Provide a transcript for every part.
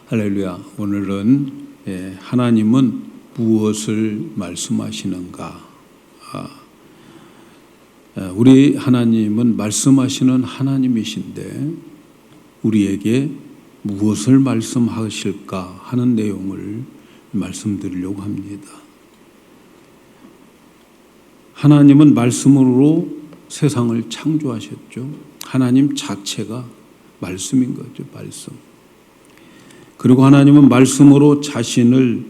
할렐루야. 오늘은 하나님은 무엇을 말씀하시는가? 우리 하나님은 말씀하시는 하나님이신데 우리에게 무엇을 말씀하실까 하는 내용을 말씀드리려고 합니다. 하나님은 말씀으로 세상을 창조하셨죠. 하나님 자체가 말씀인 거죠. 말씀. 그리고 하나님은 말씀으로 자신을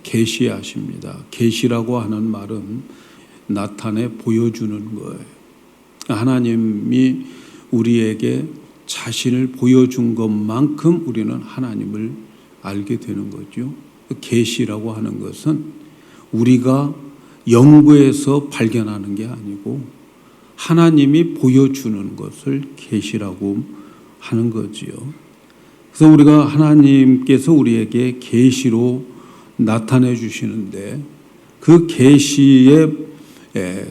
계시하십니다. 계시라고 하는 말은 나타내 보여주는 거예요. 하나님이 우리에게 자신을 보여준 것만큼 우리는 하나님을 알게 되는 거죠. 계시라고 하는 것은 우리가 연구해서 발견하는 게 아니고 하나님이 보여주는 것을 계시라고 하는 거지요. 그래서 우리가 하나님께서 우리에게 계시로 나타내 주시는데 그 계시의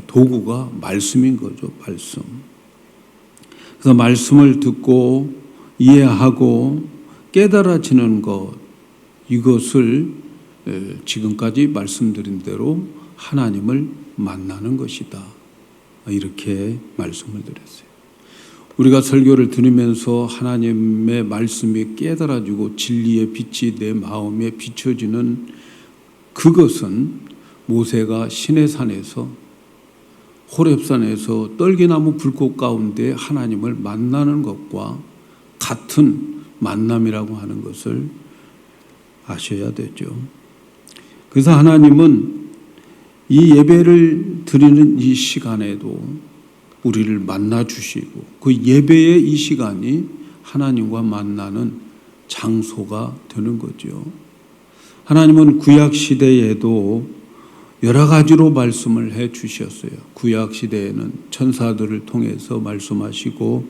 도구가 말씀인 거죠. 말씀. 그래서 말씀을 듣고 이해하고 깨달아지는 것, 이것을 지금까지 말씀드린 대로 하나님을 만나는 것이다. 이렇게 말씀을 드렸어요. 우리가 설교를 들으면서 하나님의 말씀이 깨달아지고 진리의 빛이 내 마음에 비춰지는 그것은 모세가 시내산에서 호렙산에서 떨기나무 불꽃 가운데 하나님을 만나는 것과 같은 만남이라고 하는 것을 아셔야 되죠. 그래서 하나님은 이 예배를 드리는 이 시간에도 우리를 만나주시고 그 예배의 이 시간이 하나님과 만나는 장소가 되는 거죠. 하나님은 구약시대에도 여러 가지로 말씀을 해 주셨어요. 구약시대에는 천사들을 통해서 말씀하시고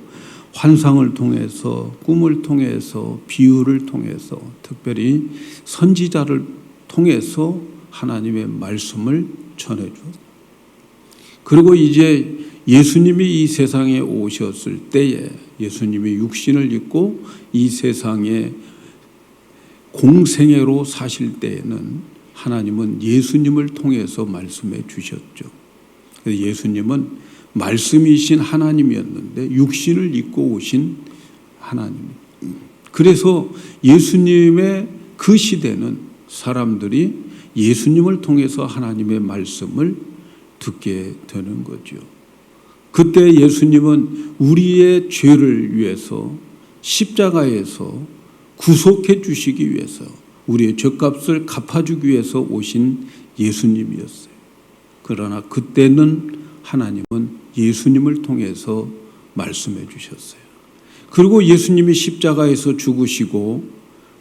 환상을 통해서 꿈을 통해서 비유를 통해서 특별히 선지자를 통해서 하나님의 말씀을 전해주었어요. 그리고 이제 예수님이 이 세상에 오셨을 때에 예수님이 육신을 입고 이 세상에 공생애로 사실 때에는 하나님은 예수님을 통해서 말씀해 주셨죠. 그래서 예수님은 말씀이신 하나님이었는데 육신을 입고 오신 하나님. 그래서 예수님의 그 시대는 사람들이 예수님을 통해서 하나님의 말씀을 듣게 되는 거죠. 그때 예수님은 우리의 죄를 위해서 십자가에서 구속해 주시기 위해서 우리의 죄값을 갚아주기 위해서 오신 예수님이었어요. 그러나 그때는 하나님은 예수님을 통해서 말씀해 주셨어요. 그리고 예수님이 십자가에서 죽으시고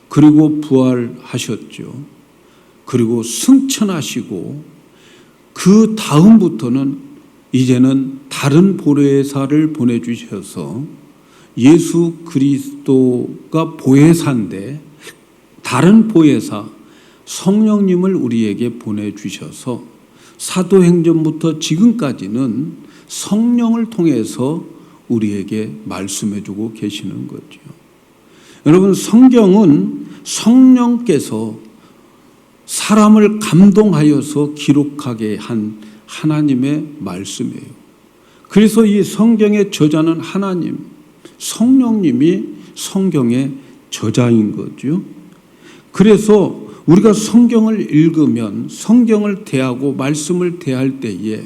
그리고 부활하셨죠. 그리고 승천하시고 그 다음부터는 이제는 다른 보혜사를 보내주셔서 예수 그리스도가 보혜사인데 다른 보혜사 성령님을 우리에게 보내주셔서 사도행전부터 지금까지는 성령을 통해서 우리에게 말씀해주고 계시는 거죠. 여러분, 성경은 성령께서 사람을 감동하여서 기록하게 한 하나님의 말씀이에요. 그래서 이 성경의 저자는 하나님, 성령님이 성경의 저자인 거죠. 그래서 우리가 성경을 읽으면 성경을 대하고 말씀을 대할 때에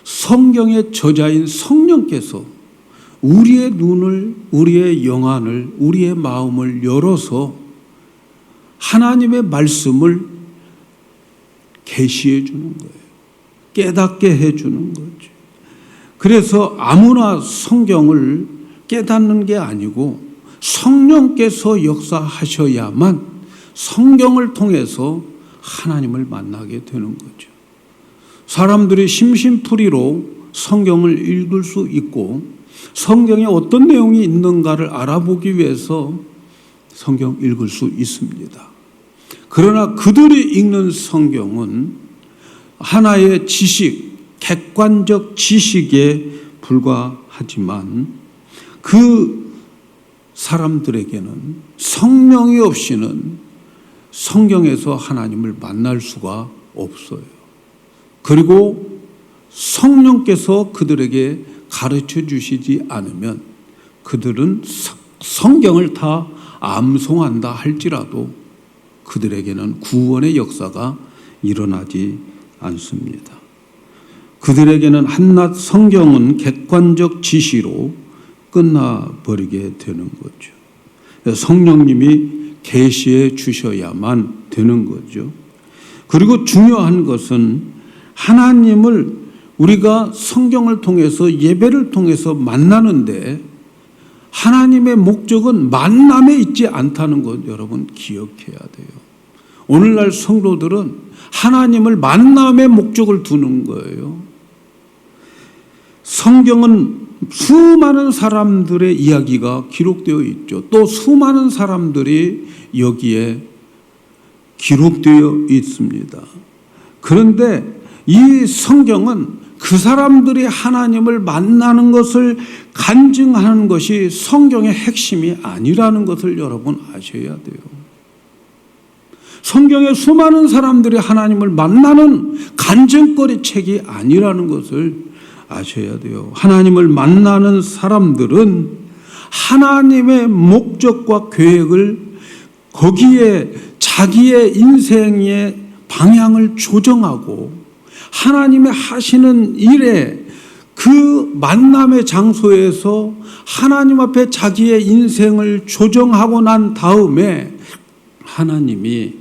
성경의 저자인 성령께서 우리의 눈을, 우리의 영안을, 우리의 마음을 열어서 하나님의 말씀을 계시해 주는 거예요. 깨닫게 해주는 거죠. 그래서 아무나 성경을 깨닫는 게 아니고 성령께서 역사하셔야만 성경을 통해서 하나님을 만나게 되는 거죠. 사람들이 심심풀이로 성경을 읽을 수 있고 성경에 어떤 내용이 있는가를 알아보기 위해서 성경 읽을 수 있습니다. 그러나 그들이 읽는 성경은 하나의 지식, 객관적 지식에 불과하지만 그 사람들에게는 성령이 없이는 성경에서 하나님을 만날 수가 없어요. 그리고 성령께서 그들에게 가르쳐 주시지 않으면 그들은 성경을 다 암송한다 할지라도 그들에게는 구원의 역사가 일어나지 않습니다. 그들에게는 한낱 성경은 객관적 지시로 끝나버리게 되는 거죠. 성령님이 계시해 주셔야만 되는 거죠. 그리고 중요한 것은 하나님을 우리가 성경을 통해서 예배를 통해서 만나는데 하나님의 목적은 만남에 있지 않다는 것 여러분 기억해야 돼요. 오늘날 성도들은 하나님을 만남의 목적을 두는 거예요. 성경은 수많은 사람들의 이야기가 기록되어 있죠. 또 수많은 사람들이 여기에 기록되어 있습니다. 그런데 이 성경은 그 사람들이 하나님을 만나는 것을 간증하는 것이 성경의 핵심이 아니라는 것을 여러분 아셔야 돼요. 성경의 수많은 사람들이 하나님을 만나는 간증거리 책이 아니라는 것을 아셔야 돼요. 하나님을 만나는 사람들은 하나님의 목적과 계획을 거기에 자기의 인생의 방향을 조정하고 하나님의 하시는 일에 그 만남의 장소에서 하나님 앞에 자기의 인생을 조정하고 난 다음에 하나님이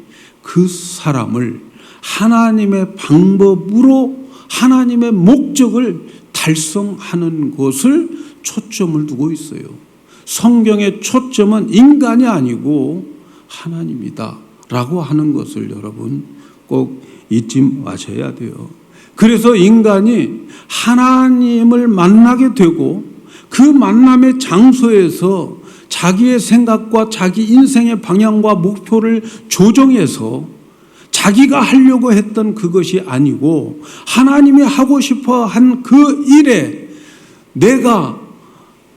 그 사람을 하나님의 방법으로 하나님의 목적을 달성하는 것을 초점을 두고 있어요. 성경의 초점은 인간이 아니고 하나님이다 라고 하는 것을 여러분 꼭 잊지 마셔야 돼요. 그래서 인간이 하나님을 만나게 되고 그 만남의 장소에서 자기의 생각과 자기 인생의 방향과 목표를 조정해서 자기가 하려고 했던 그것이 아니고 하나님이 하고 싶어 한 그 일에 내가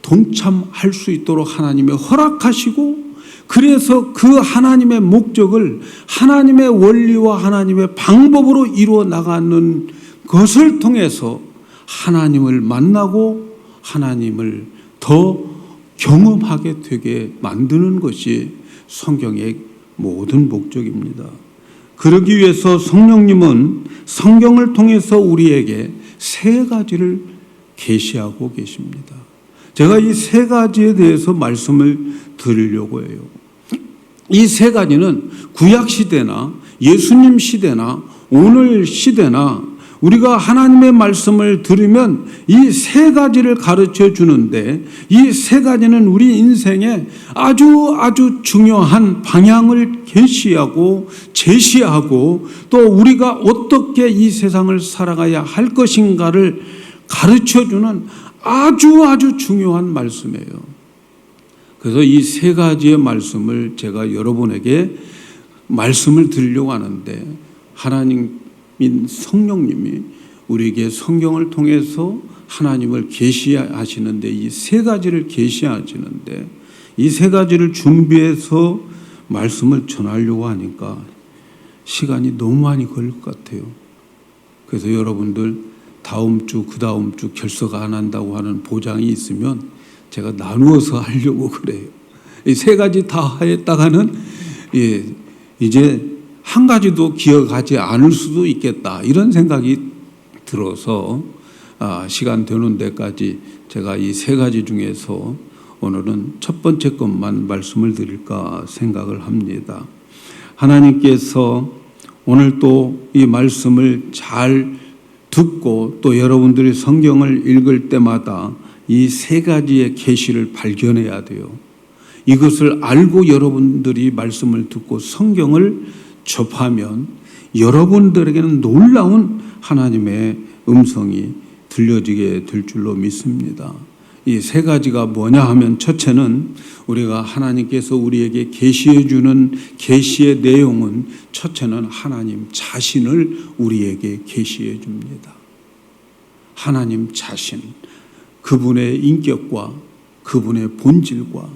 동참할 수 있도록 하나님이 허락하시고 그래서 그 하나님의 목적을 하나님의 원리와 하나님의 방법으로 이루어 나가는 것을 통해서 하나님을 만나고 하나님을 더 경험하게 되게 만드는 것이 성경의 모든 목적입니다. 그러기 위해서 성령님은 성경을 통해서 우리에게 세 가지를 계시하고 계십니다. 제가 이 세 가지에 대해서 말씀을 드리려고 해요. 이 세 가지는 구약 시대나 예수님 시대나 오늘 시대나 우리가 하나님의 말씀을 들으면 이 세 가지를 가르쳐 주는데 이 세 가지는 우리 인생에 아주 중요한 방향을 계시하고 제시하고 또 우리가 어떻게 이 세상을 살아가야 할 것인가를 가르쳐 주는 아주 중요한 말씀이에요. 그래서 이 세 가지의 말씀을 제가 여러분에게 말씀을 드리려고 하는데 하나님인 성령님이 우리에게 성경을 통해서 하나님을 계시하시는데 이 세 가지를 계시하시는데 이 세 가지를 준비해서 말씀을 전하려고 하니까 시간이 너무 많이 걸릴 것 같아요. 그래서 여러분들 다음 주, 그 다음 주 결석 안 한다고 하는 보장이 있으면 제가 나누어서 하려고 그래요. 이 세 가지 다 했다가는 이제 한 가지도 기억하지 않을 수도 있겠다 이런 생각이 들어서 시간 되는 데까지 제가 이 세 가지 중에서 오늘은 첫 번째 것만 말씀을 드릴까 생각을 합니다. 하나님께서 오늘 또 이 말씀을 잘 듣고 또 여러분들이 성경을 읽을 때마다 이 세 가지의 계시를 발견해야 돼요. 이것을 알고 여러분들이 말씀을 듣고 성경을 접하면 여러분들에게는 놀라운 하나님의 음성이 들려지게 될 줄로 믿습니다. 이 세 가지가 뭐냐 하면 첫째는 우리가 하나님께서 우리에게 계시해 주는 계시의 내용은 첫째는 하나님 자신을 우리에게 계시해 줍니다. 하나님 자신, 그분의 인격과 그분의 본질과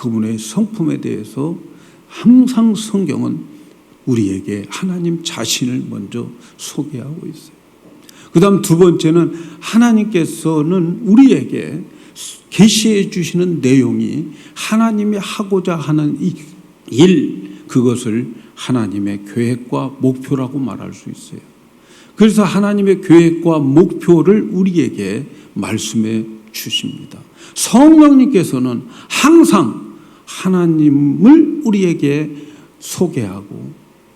그분의 성품에 대해서 항상 성경은 우리에게 하나님 자신을 먼저 소개하고 있어요. 그 다음 두 번째는 하나님께서는 우리에게 계시해 주시는 내용이 하나님이 하고자 하는 일, 그것을 하나님의 계획과 목표라고 말할 수 있어요. 그래서 하나님의 계획과 목표를 우리에게 말씀해 주십니다. 성령님께서는 항상 하나님을 우리에게 소개하고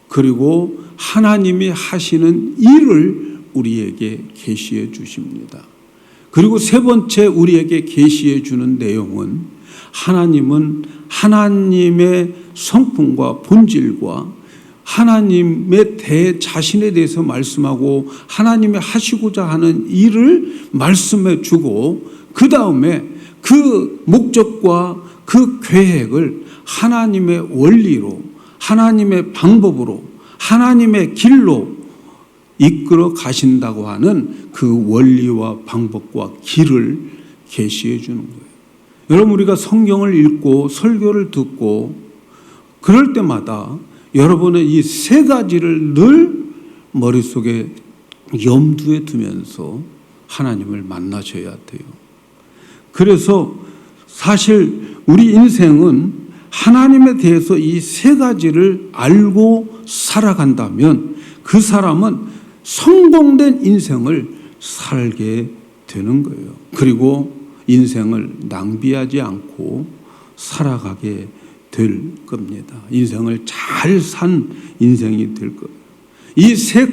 그리고 하나님이 하시는 일을 우리에게 계시해 주십니다. 그리고 세 번째 우리에게 계시해 주는 내용은 하나님은 하나님의 성품과 본질과 하나님의 자신에 대해서 말씀하고 하나님이 하시고자 하는 일을 말씀해 주고 그 다음에 그 목적과 그 계획을 하나님의 원리로 하나님의 방법으로 하나님의 길로 이끌어 가신다고 하는 그 원리와 방법과 길을 계시해 주는 거예요. 여러분, 우리가 성경을 읽고 설교를 듣고 그럴 때마다 여러분의 이 세 가지를 늘 머릿속에 염두에 두면서 하나님을 만나셔야 돼요. 그래서 사실 우리 인생은 하나님에 대해서 이 세 가지를 알고 살아간다면 그 사람은 성공된 인생을 살게 되는 거예요. 그리고 인생을 낭비하지 않고 살아가게 될 겁니다. 인생을 잘 산 인생이 될 거예요. 이 세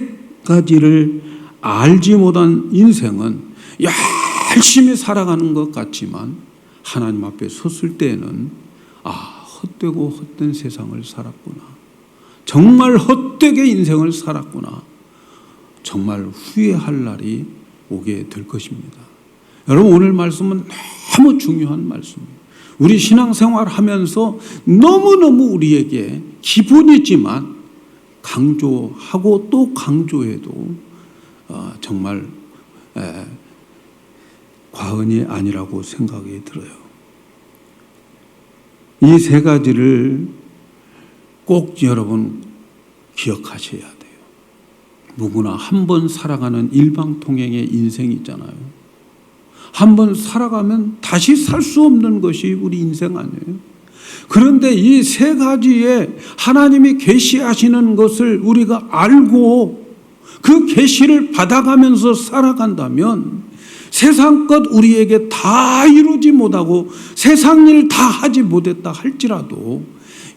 가지를 알지 못한 인생은 열심히 살아가는 것 같지만 하나님 앞에 섰을 때에는 헛되고 헛된 세상을 살았구나. 정말 헛되게 인생을 살았구나. 정말 후회할 날이 오게 될 것입니다. 여러분, 오늘 말씀은 너무 중요한 말씀이에요. 우리 신앙생활 하면서 너무너무 우리에게 기본이지만 강조하고 또 강조해도 정말 과언이 아니라고 생각이 들어요. 이 세 가지를 꼭 여러분 기억하셔야 돼요. 누구나 한 번 살아가는 일방통행의 인생이 있잖아요. 한 번 살아가면 다시 살 수 없는 것이 우리 인생 아니에요. 그런데 이 세 가지에 하나님이 계시하시는 것을 우리가 알고 그 계시를 받아가면서 살아간다면 세상 것 우리에게 다 이루지 못하고 세상 일 다 하지 못했다 할지라도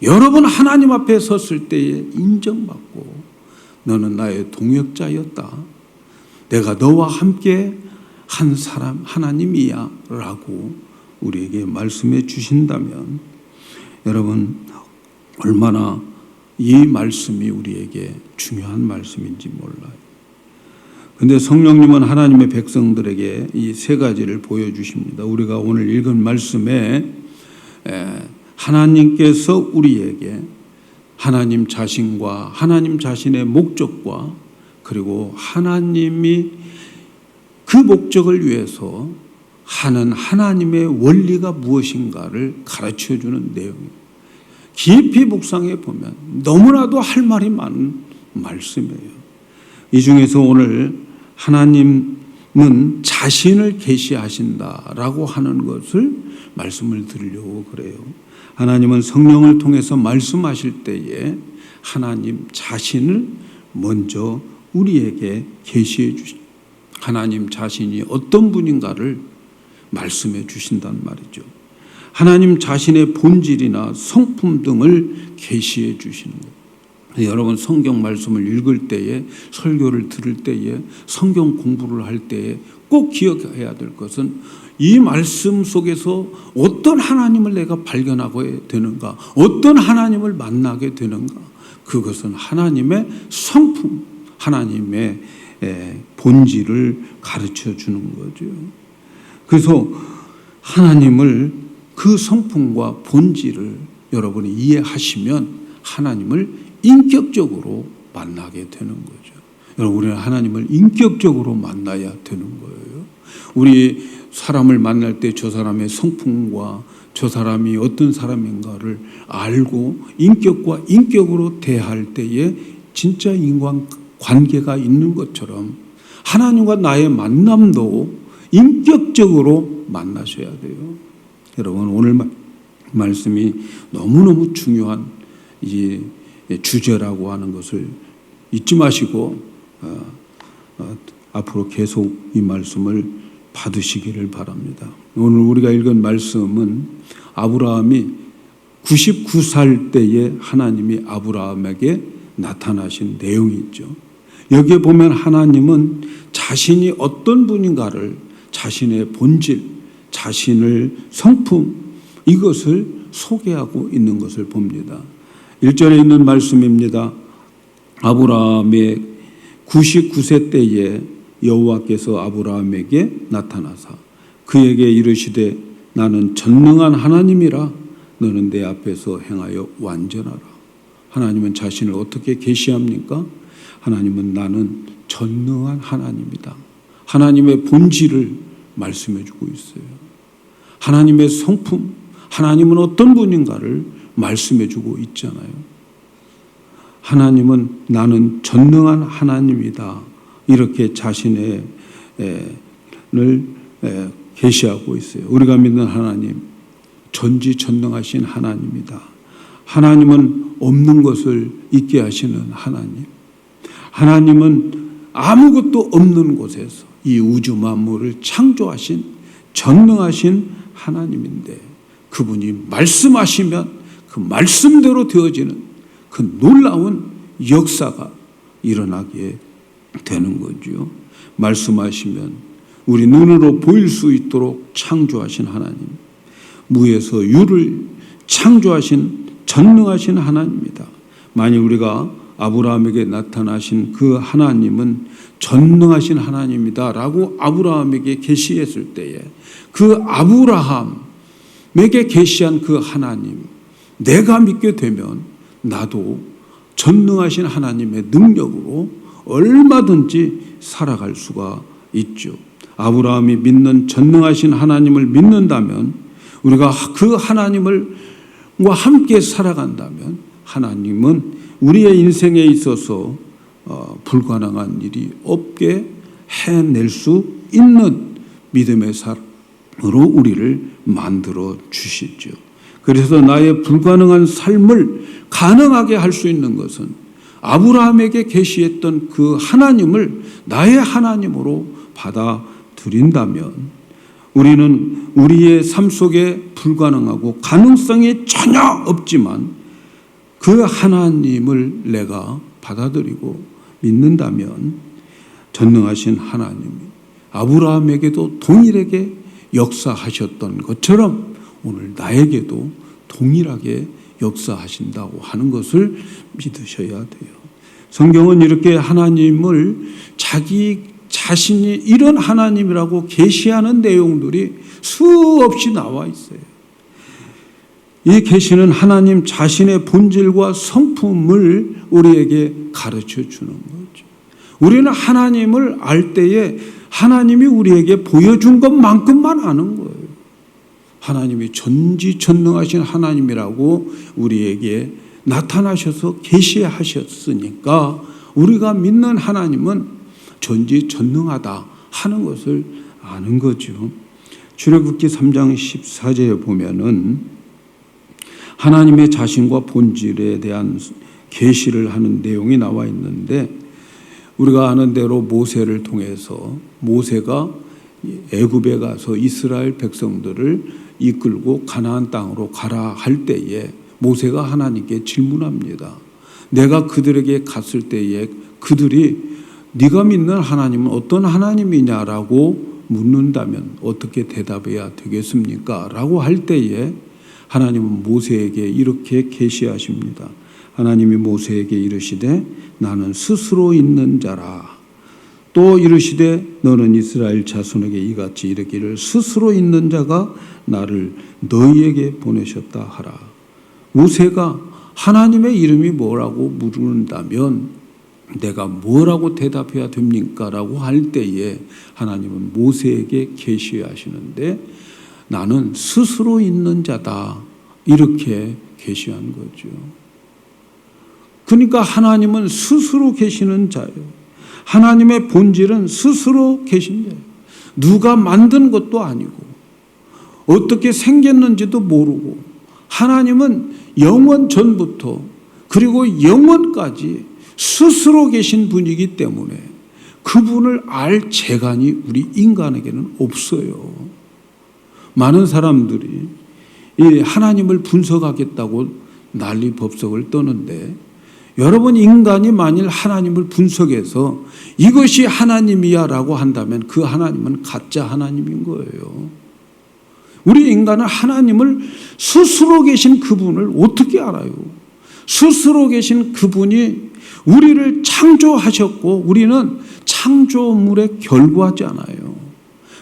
여러분 하나님 앞에 섰을 때에 인정받고 너는 나의 동역자였다. 내가 너와 함께 한 사람 하나님이야 라고 우리에게 말씀해 주신다면 여러분 얼마나 이 말씀이 우리에게 중요한 말씀인지 몰라요. 그런데 성령님은 하나님의 백성들에게 이 세 가지를 보여주십니다. 우리가 오늘 읽은 말씀에 하나님께서 우리에게 하나님 자신과 하나님 자신의 목적과 그리고 하나님이 그 목적을 위해서 하는 하나님의 원리가 무엇인가를 가르쳐주는 내용입니다. 깊이 묵상해 보면 너무나도 할 말이 많은 말씀이에요. 이 중에서 오늘 하나님은 자신을 계시하신다라고 하는 것을 말씀을 드리려고 그래요. 하나님은 성령을 통해서 말씀하실 때에 하나님 자신을 먼저 우리에게 계시해 주신 하나님 자신이 어떤 분인가를 말씀해 주신단 말이죠. 하나님 자신의 본질이나 성품 등을 계시해 주시는 거예요. 여러분 성경 말씀을 읽을 때에 설교를 들을 때에 성경 공부를 할 때에 꼭 기억해야 될 것은 이 말씀 속에서 어떤 하나님을 내가 발견하게 되는가, 어떤 하나님을 만나게 되는가, 그것은 하나님의 성품, 하나님의 본질을 가르쳐 주는 거죠. 그래서 하나님을 그 성품과 본질을 여러분이 이해하시면 하나님을 인격적으로 만나게 되는 거죠. 여러분 우리는 하나님을 인격적으로 만나야 되는 거예요. 우리 사람을 만날 때 저 사람의 성품과 저 사람이 어떤 사람인가를 알고 인격과 인격으로 대할 때에 진짜 인간 관계가 있는 것처럼 하나님과 나의 만남도 인격적으로 만나셔야 돼요. 여러분, 오늘 말씀이 너무너무 중요한 이 주제라고 하는 것을 잊지 마시고 앞으로 계속 이 말씀을 받으시기를 바랍니다. 오늘 우리가 읽은 말씀은 아브라함이 99살 때에 하나님이 아브라함에게 나타나신 내용이 있죠. 여기에 보면 하나님은 자신이 어떤 분인가를, 자신의 본질, 자신의 성품, 이것을 소개하고 있는 것을 봅니다. 1절에 있는 말씀입니다. 아브라함의 99세 때에 여호와께서 아브라함에게 나타나사 그에게 이르시되 나는 전능한 하나님이라 너는 내 앞에서 행하여 완전하라. 하나님은 자신을 어떻게 계시합니까? 하나님은 나는 전능한 하나님이다. 하나님의 본질을 말씀해 주고 있어요. 하나님의 성품, 하나님은 어떤 분인가를 말씀해 주고 있잖아요. 하나님은 나는 전능한 하나님이다. 이렇게 자신을 계시하고 있어요. 우리가 믿는 하나님, 전지전능하신 하나님이다. 하나님은 없는 것을 있게 하시는 하나님. 하나님은 아무것도 없는 곳에서 이 우주 만물을 창조하신 전능하신 하나님인데 그분이 말씀하시면 그 말씀대로 되어지는 그 놀라운 역사가 일어나게 되는 거죠. 말씀하시면 우리 눈으로 보일 수 있도록 창조하신 하나님, 무에서 유를 창조하신 전능하신 하나님입니다. 만일 우리가 아브라함에게 나타나신 그 하나님은 전능하신 하나님이다 라고 아브라함에게 계시했을 때에 그 아브라함에게 계시한 그 하나님, 내가 믿게 되면 나도 전능하신 하나님의 능력으로 얼마든지 살아갈 수가 있죠. 아브라함이 믿는 전능하신 하나님을 믿는다면, 우리가 그 하나님과 함께 살아간다면 하나님은 우리의 인생에 있어서 불가능한 일이 없게 해낼 수 있는 믿음의 사람으로 우리를 만들어 주시죠. 그래서 나의 불가능한 삶을 가능하게 할 수 있는 것은 아브라함에게 계시했던 그 하나님을 나의 하나님으로 받아들인다면 우리는 우리의 삶 속에 불가능하고 가능성이 전혀 없지만 그 하나님을 내가 받아들이고 믿는다면 전능하신 하나님이 아브라함에게도 동일하게 역사하셨던 것처럼 오늘 나에게도 동일하게 역사하신다고 하는 것을 믿으셔야 돼요. 성경은 이렇게 하나님을 자기 자신이 이런 하나님이라고 계시하는 내용들이 수없이 나와 있어요. 이 계시는 하나님 자신의 본질과 성품을 우리에게 가르쳐 주는 거죠. 우리는 하나님을 알 때에 하나님이 우리에게 보여준 것만큼만 아는 거예요. 하나님이 전지전능하신 하나님이라고 우리에게 나타나셔서 계시하셨으니까 우리가 믿는 하나님은 전지전능하다 하는 것을 아는 거죠. 출애굽기 3장 14절에 보면은 하나님의 자신과 본질에 대한 계시를 하는 내용이 나와 있는데, 우리가 아는 대로 모세를 통해서 모세가 애굽에 가서 이스라엘 백성들을 이끌고 가나안 땅으로 가라 할 때에 모세가 하나님께 질문합니다. 내가 그들에게 갔을 때에 그들이 네가 믿는 하나님은 어떤 하나님이냐라고 묻는다면 어떻게 대답해야 되겠습니까? 라고 할 때에 하나님은 모세에게 이렇게 계시하십니다. 하나님이 모세에게 이르시되 나는 스스로 있는 자라. 또 이르시되 너는 이스라엘 자손에게 이같이 이르기를 스스로 있는 자가 나를 너희에게 보내셨다 하라. 모세가 하나님의 이름이 뭐라고 물은다면 내가 뭐라고 대답해야 됩니까? 라고 할 때에 하나님은 모세에게 계시하시는데 나는 스스로 있는 자다. 이렇게 계시한 거죠. 그러니까 하나님은 스스로 계시는 자예요. 하나님의 본질은 스스로 계신 자예요. 누가 만든 것도 아니고 어떻게 생겼는지도 모르고 하나님은 영원 전부터 그리고 영원까지 스스로 계신 분이기 때문에 그분을 알 재간이 우리 인간에게는 없어요. 많은 사람들이 이 하나님을 분석하겠다고 난리법석을 떠는데 여러분, 인간이 만일 하나님을 분석해서 이것이 하나님이야 라고 한다면 그 하나님은 가짜 하나님인 거예요. 우리 인간은 하나님을 스스로 계신 그분을 어떻게 알아요? 스스로 계신 그분이 우리를 창조하셨고 우리는 창조물에 결과잖아요.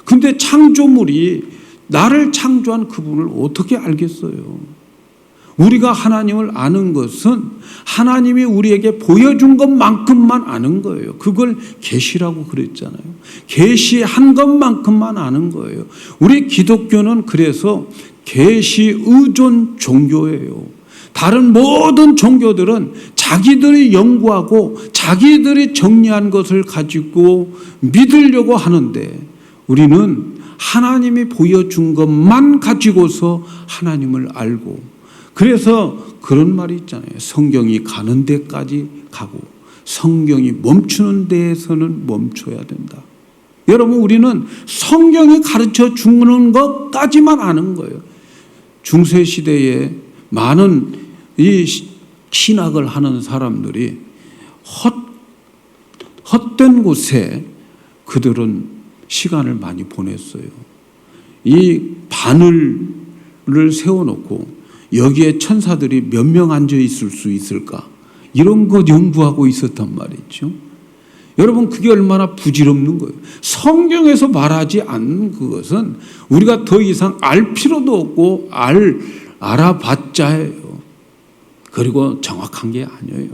근데 창조물이 나를 창조한 그분을 어떻게 알겠어요? 우리가 하나님을 아는 것은 하나님이 우리에게 보여준 것만큼만 아는 거예요. 그걸 계시라고 그랬잖아요. 계시한 것만큼만 아는 거예요. 우리 기독교는 그래서 계시 의존 종교예요. 다른 모든 종교들은 자기들이 연구하고 자기들이 정리한 것을 가지고 믿으려고 하는데 우리는 하나님이 보여준 것만 가지고서 하나님을 알고, 그래서 그런 말이 있잖아요. 성경이 가는 데까지 가고 성경이 멈추는 데에서는 멈춰야 된다. 여러분, 우리는 성경이 가르쳐 주는 것까지만 아는 거예요. 중세시대에 많은 이 신학을 하는 사람들이 헛된 곳에 그들은 시간을 많이 보냈어요. 이 바늘을 세워놓고 여기에 천사들이 몇 명 앉아 있을 수 있을까? 이런 것 연구하고 있었단 말이죠. 여러분, 그게 얼마나 부질없는 거예요. 성경에서 말하지 않는 그것은 우리가 더 이상 알 필요도 없고 알아봤자예요. 그리고 정확한 게 아니에요.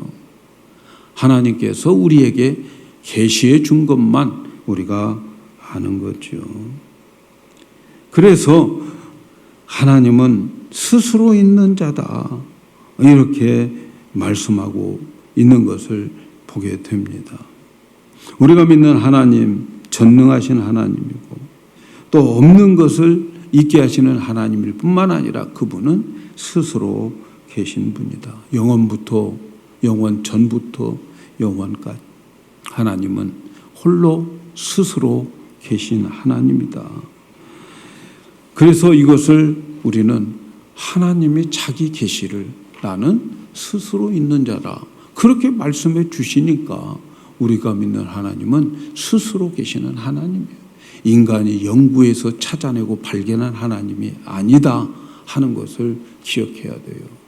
하나님께서 우리에게 계시해 준 것만 우리가 아는 거죠. 그래서 하나님은 스스로 있는 자다, 이렇게 말씀하고 있는 것을 보게 됩니다. 우리가 믿는 하나님, 전능하신 하나님이고 또 없는 것을 있게 하시는 하나님일 뿐만 아니라 그분은 스스로 계신 분이다. 영원부터 영원 전부터 영원까지 하나님은 홀로 스스로 계신 하나님이다. 그래서 이것을 우리는 하나님이 자기 계시를 나는 스스로 있는 자다, 그렇게 말씀해 주시니까 우리가 믿는 하나님은 스스로 계시는 하나님이에요. 인간이 연구해서 찾아내고 발견한 하나님이 아니다 하는 것을 기억해야 돼요.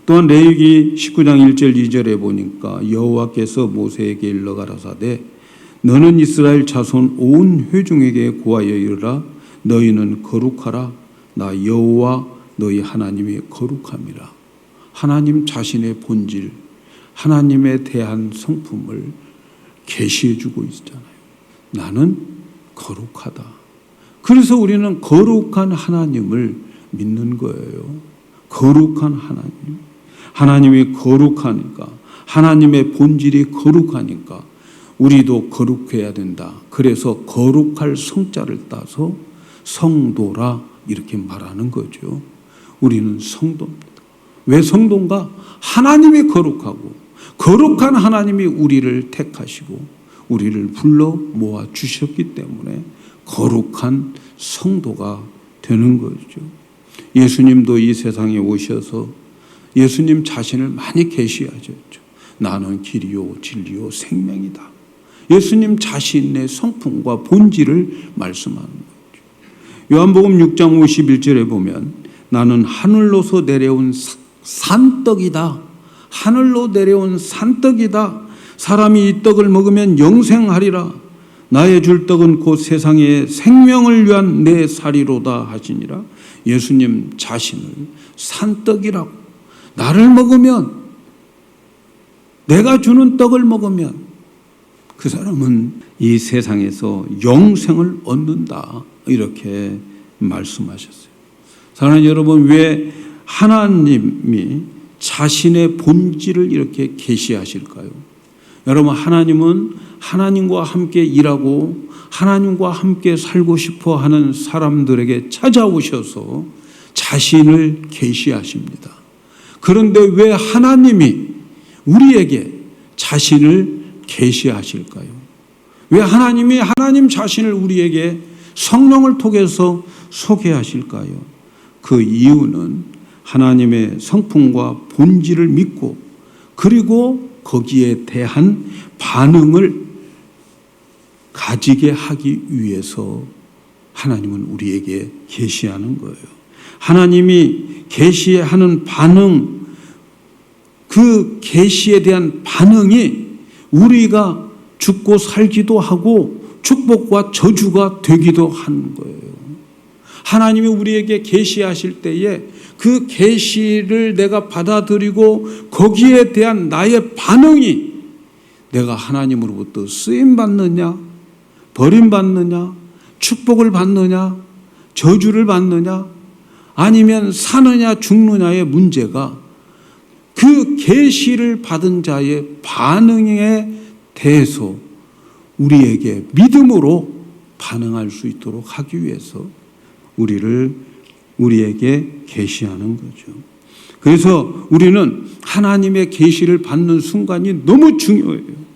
또한 레위기 19장 1절 2절에 보니까 여호와께서 모세에게 일러 가라사대 너는 이스라엘 자손 온 회중에게 고하여 이르라 너희는 거룩하라 나 여호와 너희 하나님이 거룩함이라. 하나님 자신의 본질, 하나님에 대한 성품을 계시해 주고 있잖아요. 나는 거룩하다. 그래서 우리는 거룩한 하나님을 믿는 거예요. 거룩한 하나님. 하나님이 거룩하니까, 하나님의 본질이 거룩하니까 우리도 거룩해야 된다. 그래서 거룩할 성자를 따서 성도라 이렇게 말하는 거죠. 우리는 성도입니다. 왜 성도인가? 하나님이 거룩하고 거룩한 하나님이 우리를 택하시고 우리를 불러 모아 주셨기 때문에 거룩한 성도가 되는 거죠. 예수님도 이 세상에 오셔서 예수님 자신을 많이 계시하셨죠. 나는 길이요 진리요 생명이다. 예수님 자신의 성품과 본질을 말씀하는 거죠. 요한복음 6장 51절에 보면 나는 하늘로서 내려온 산떡이다. 하늘로 내려온 산떡이다. 사람이 이 떡을 먹으면 영생하리라. 나의 줄 떡은 곧 세상의 생명을 위한 내 살이로다 하시니라. 예수님 자신을 산떡이라고, 나를 먹으면, 내가 주는 떡을 먹으면 그 사람은 이 세상에서 영생을 얻는다, 이렇게 말씀하셨어요. 사랑하는 여러분, 왜 하나님이 자신의 본질을 이렇게 계시하실까요? 여러분, 하나님은 하나님과 함께 일하고 하나님과 함께 살고 싶어 하는 사람들에게 찾아오셔서 자신을 계시하십니다. 그런데 왜 하나님이 우리에게 자신을 계시하실까요? 왜 하나님이 하나님 자신을 우리에게 성령을 통해서 소개하실까요? 그 이유는 하나님의 성품과 본질을 믿고 그리고 거기에 대한 반응을 가지게 하기 위해서 하나님은 우리에게 계시하는 거예요. 하나님이 계시하는 반응, 그 계시에 대한 반응이 우리가 죽고 살기도 하고 축복과 저주가 되기도 하는 거예요. 하나님이 우리에게 계시하실 때에 그 계시를 내가 받아들이고 거기에 대한 나의 반응이 내가 하나님으로부터 쓰임 받느냐, 버림받느냐, 축복을 받느냐, 저주를 받느냐, 아니면 사느냐 죽느냐의 문제가 그 계시를 받은 자의 반응에 대해서 우리에게 믿음으로 반응할 수 있도록 하기 위해서 우리에게 계시하는 거죠. 그래서 우리는 하나님의 계시를 받는 순간이 너무 중요해요.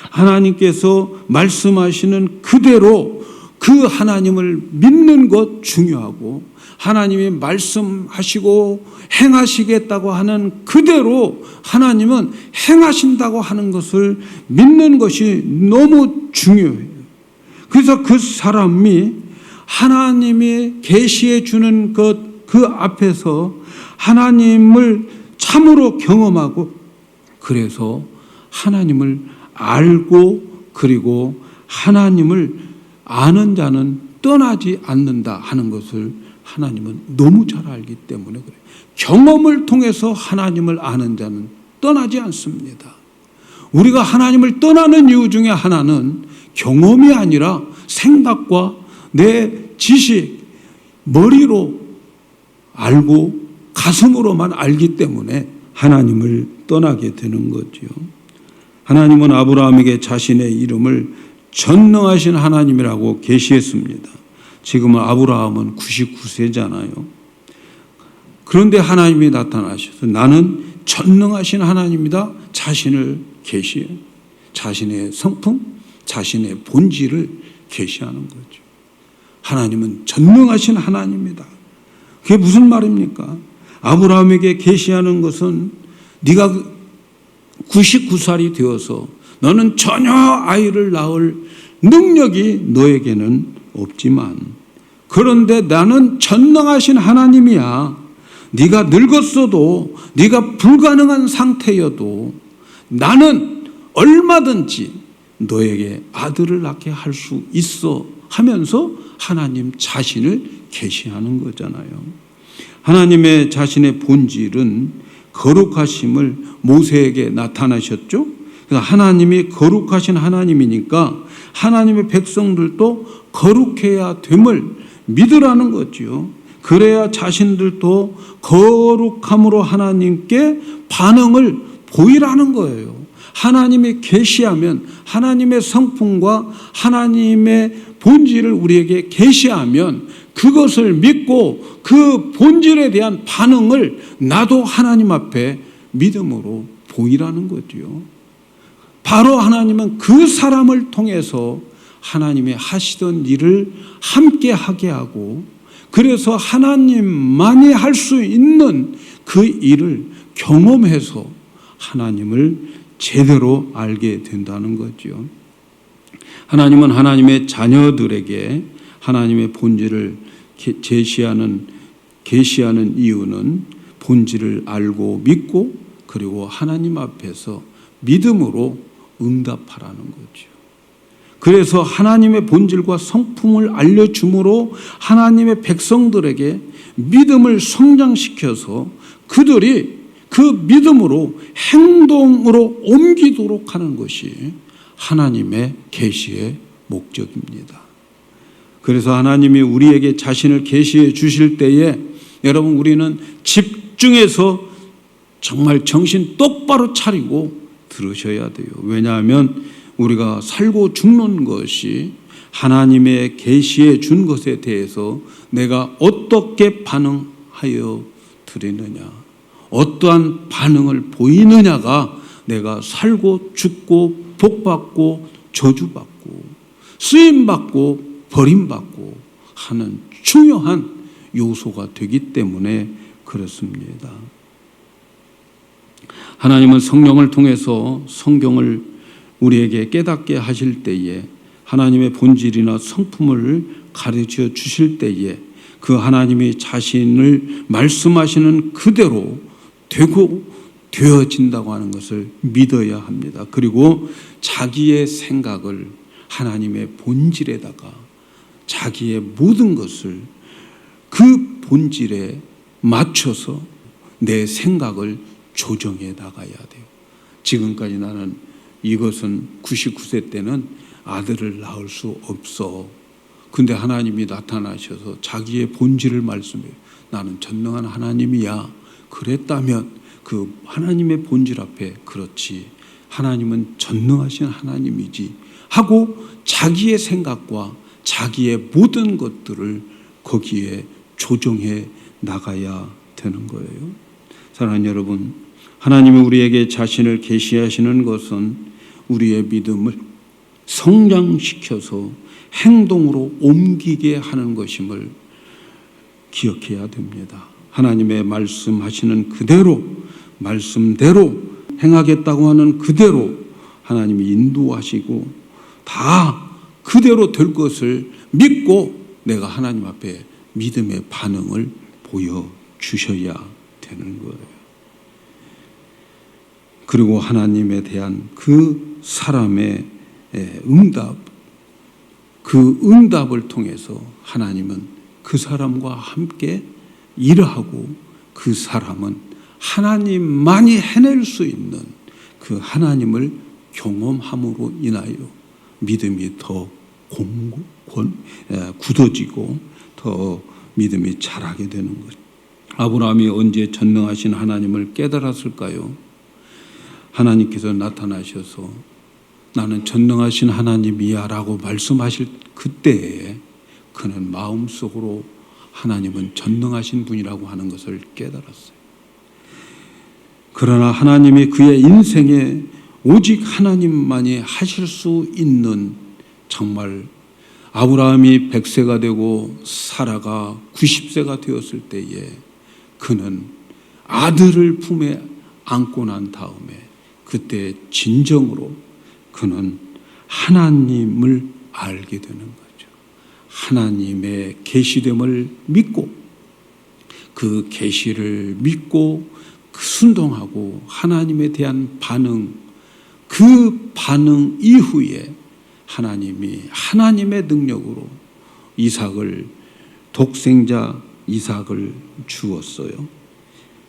하나님께서 말씀하시는 그대로 그 하나님을 믿는 것 중요하고, 하나님이 말씀하시고 행하시겠다고 하는 그대로 하나님은 행하신다고 하는 것을 믿는 것이 너무 중요해요. 그래서 그 사람이 하나님이 계시해 주는 것, 그 앞에서 하나님을 참으로 경험하고, 그래서 하나님을 알고 그리고 하나님을 아는 자는 떠나지 않는다 하는 것을 하나님은 너무 잘 알기 때문에 그래요. 경험을 통해서 하나님을 아는 자는 떠나지 않습니다. 우리가 하나님을 떠나는 이유 중에 하나는 경험이 아니라 생각과 내 지식, 머리로 알고 가슴으로만 알기 때문에 하나님을 떠나게 되는 거죠. 하나님은 아브라함에게 자신의 이름을 전능하신 하나님이라고 계시했습니다. 지금은 아브라함은 99세잖아요. 그런데 하나님이 나타나셔서 나는 전능하신 하나님이다. 자신을 계시해. 자신의 성품, 자신의 본질을 계시하는 거죠. 하나님은 전능하신 하나님이다. 그게 무슨 말입니까? 아브라함에게 계시하는 것은 네가 99살이 되어서 너는 전혀 아이를 낳을 능력이 너에게는 없지만, 그런데 나는 전능하신 하나님이야. 네가 늙었어도, 네가 불가능한 상태여도 나는 얼마든지 너에게 아들을 낳게 할 수 있어 하면서 하나님 자신을 계시하는 거잖아요. 하나님의 자신의 본질은 거룩하심을 모세에게 나타나셨죠. 그래서 하나님이 거룩하신 하나님이니까 하나님의 백성들도 거룩해야 됨을 믿으라는 거죠. 그래야 자신들도 거룩함으로 하나님께 반응을 보이라는 거예요. 하나님이 계시하면, 하나님의 성품과 하나님의 본질을 우리에게 계시하면 그것을 믿고 그 본질에 대한 반응을 나도 하나님 앞에 믿음으로 보이라는 거죠. 바로 하나님은 그 사람을 통해서 하나님이 하시던 일을 함께 하게 하고, 그래서 하나님만이 할 수 있는 그 일을 경험해서 하나님을 제대로 알게 된다는 거죠. 하나님은 하나님의 자녀들에게 하나님의 본질을 계시하는 이유는 본질을 알고 믿고 그리고 하나님 앞에서 믿음으로 응답하라는 거죠. 그래서 하나님의 본질과 성품을 알려줌으로 하나님의 백성들에게 믿음을 성장시켜서 그들이 그 믿음으로 행동으로 옮기도록 하는 것이 하나님의 계시의 목적입니다. 그래서 하나님이 우리에게 자신을 계시해 주실 때에 여러분 우리는 집중해서 정말 정신 똑바로 차리고 들으셔야 돼요. 왜냐하면 우리가 살고 죽는 것이 하나님의 계시해 준 것에 대해서 내가 어떻게 반응하여 드리느냐, 어떠한 반응을 보이느냐가 내가 살고 죽고 복받고 저주받고 쓰임받고 버림받고 하는 중요한 요소가 되기 때문에 그렇습니다. 하나님은 성령을 통해서 성경을 우리에게 깨닫게 하실 때에 하나님의 본질이나 성품을 가르쳐 주실 때에 그 하나님이 자신을 말씀하시는 그대로 되고 되어진다고 하는 것을 믿어야 합니다. 그리고 자기의 생각을 하나님의 본질에다가 자기의 모든 것을 그 본질에 맞춰서 내 생각을 조정해 나가야 돼요. 지금까지 나는 이것은 99세 때는 아들을 낳을 수 없어. 근데 하나님이 나타나셔서 자기의 본질을 말씀해요. 나는 전능한 하나님이야. 그랬다면 그 하나님의 본질 앞에 그렇지. 하나님은 전능하신 하나님이지. 하고 자기의 생각과 자기의 모든 것들을 거기에 조정해 나가야 되는 거예요. 사랑하는 여러분, 하나님이 우리에게 자신을 계시하시는 것은 우리의 믿음을 성장시켜서 행동으로 옮기게 하는 것임을 기억해야 됩니다. 하나님의 말씀하시는 그대로 말씀대로 행하겠다고 하는 그대로 하나님이 인도하시고 다 그대로 될 것을 믿고 내가 하나님 앞에 믿음의 반응을 보여주셔야 되는 거예요. 그리고 하나님에 대한 그 사람의 응답, 그 응답을 통해서 하나님은 그 사람과 함께 일하고 그 사람은 하나님만이 해낼 수 있는 그 하나님을 경험함으로 인하여 믿음이 더 굳어지고 더 믿음이 자라게 되는 거죠. 아브라함이 언제 전능하신 하나님을 깨달았을까요? 하나님께서 나타나셔서 나는 전능하신 하나님이야 라고 말씀하실 그때에 그는 마음속으로 하나님은 전능하신 분이라고 하는 것을 깨달았어요. 그러나 하나님이 그의 인생에 오직 하나님만이 하실 수 있는 정말 아브라함이 100세가 되고 사라가 90세가 되었을 때에 그는 아들을 품에 안고 난 다음에 그때 진정으로 그는 하나님을 알게 되는 거죠. 하나님의 계시됨을 믿고 그 계시를 믿고 순종하고 하나님에 대한 반응, 그 반응 이후에 하나님이 하나님의 능력으로 이삭을 독생자 이삭을 주었어요.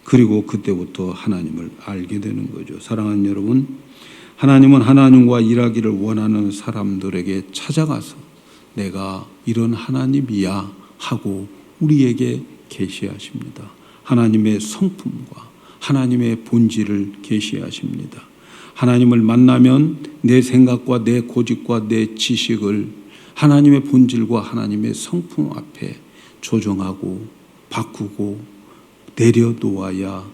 그리고 그때부터 하나님을 알게 되는 거죠. 사랑하는 여러분, 하나님은 하나님과 일하기를 원하는 사람들에게 찾아가서 내가 이런 하나님이야 하고 우리에게 계시하십니다. 하나님의 성품과 하나님의 본질을 계시하십니다. 하나님을 만나면 내 생각과 내 고집과 내 지식을 하나님의 본질과 하나님의 성품 앞에 조정하고 바꾸고 내려놓아야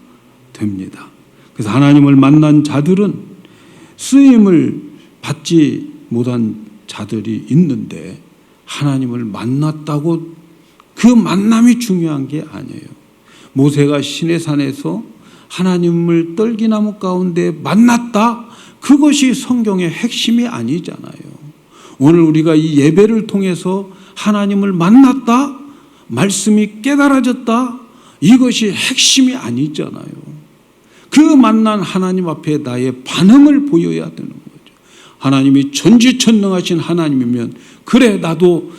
됩니다. 그래서 하나님을 만난 자들은 쓰임을 받지 못한 자들이 있는데 하나님을 만났다고 그 만남이 중요한 게 아니에요. 모세가 시내산에서 하나님을 떨기나무 가운데 만났다? 그것이 성경의 핵심이 아니잖아요. 오늘 우리가 이 예배를 통해서 하나님을 만났다? 말씀이 깨달아졌다? 이것이 핵심이 아니잖아요. 그 만난 하나님 앞에 나의 반응을 보여야 되는 거죠. 하나님이 전지전능하신 하나님이면 그래 나도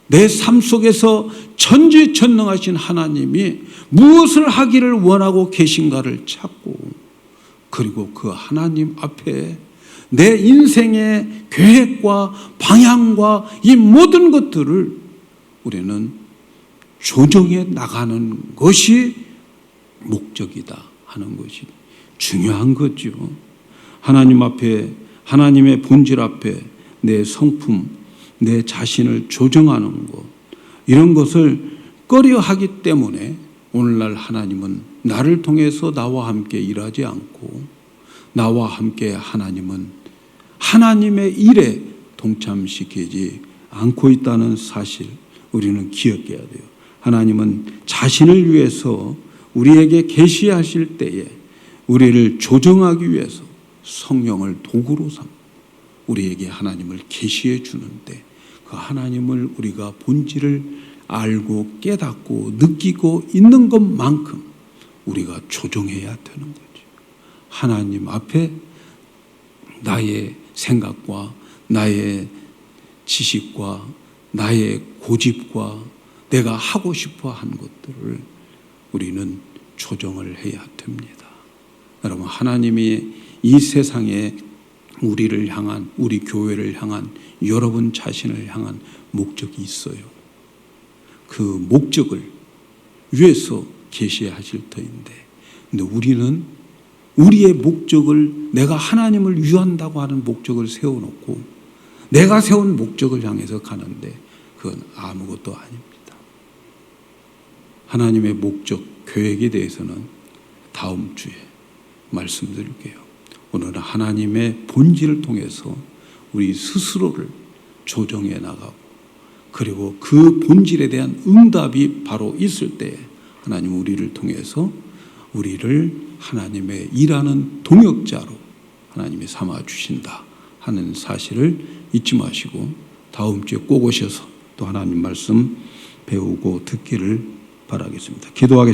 내 삶 속에서 전지전능하신 하나님이 무엇을 하기를 원하고 계신가를 찾고 그리고 그 하나님 앞에 내 인생의 계획과 방향과 이 모든 것들을 우리는 조정해 나가는 것이 목적이다 하는 것이 중요한 거죠. 하나님 앞에, 하나님의 본질 앞에 내 성품, 내 자신을 조정하는 것, 이런 것을 꺼려하기 때문에 오늘날 하나님은 나를 통해서 나와 함께 일하지 않고, 나와 함께 하나님은 하나님의 일에 동참시키지 않고 있다는 사실, 우리는 기억해야 돼요. 하나님은 자신을 위해서 우리에게 계시하실 때에 우리를 조정하기 위해서 성령을 도구로 삼고 우리에게 하나님을 계시해 주는데, 그 하나님을 우리가 본질을 알고 깨닫고 느끼고 있는 것만큼 우리가 조정해야 되는 거죠. 하나님 앞에 나의 생각과 나의 지식과 나의 고집과 내가 하고 싶어 한 것들을 우리는 조정을 해야 됩니다. 여러분, 하나님이 이 세상에 우리를 향한, 우리 교회를 향한, 여러분 자신을 향한 목적이 있어요. 그 목적을 위해서 계시하실 터인데, 근데 우리는 우리의 목적을, 내가 하나님을 위한다고 하는 목적을 세워놓고 내가 세운 목적을 향해서 가는데 그건 아무것도 아닙니다. 하나님의 목적, 계획에 대해서는 다음 주에 말씀드릴게요. 오늘은 하나님의 본질을 통해서 우리 스스로를 조정해 나가고, 그리고 그 본질에 대한 응답이 바로 있을 때 하나님 우리를 통해서 우리를 하나님의 일하는 동역자로 하나님이 삼아 주신다 하는 사실을 잊지 마시고 다음 주에 꼭 오셔서 또 하나님 말씀 배우고 듣기를 바라겠습니다. 기도하겠습니다.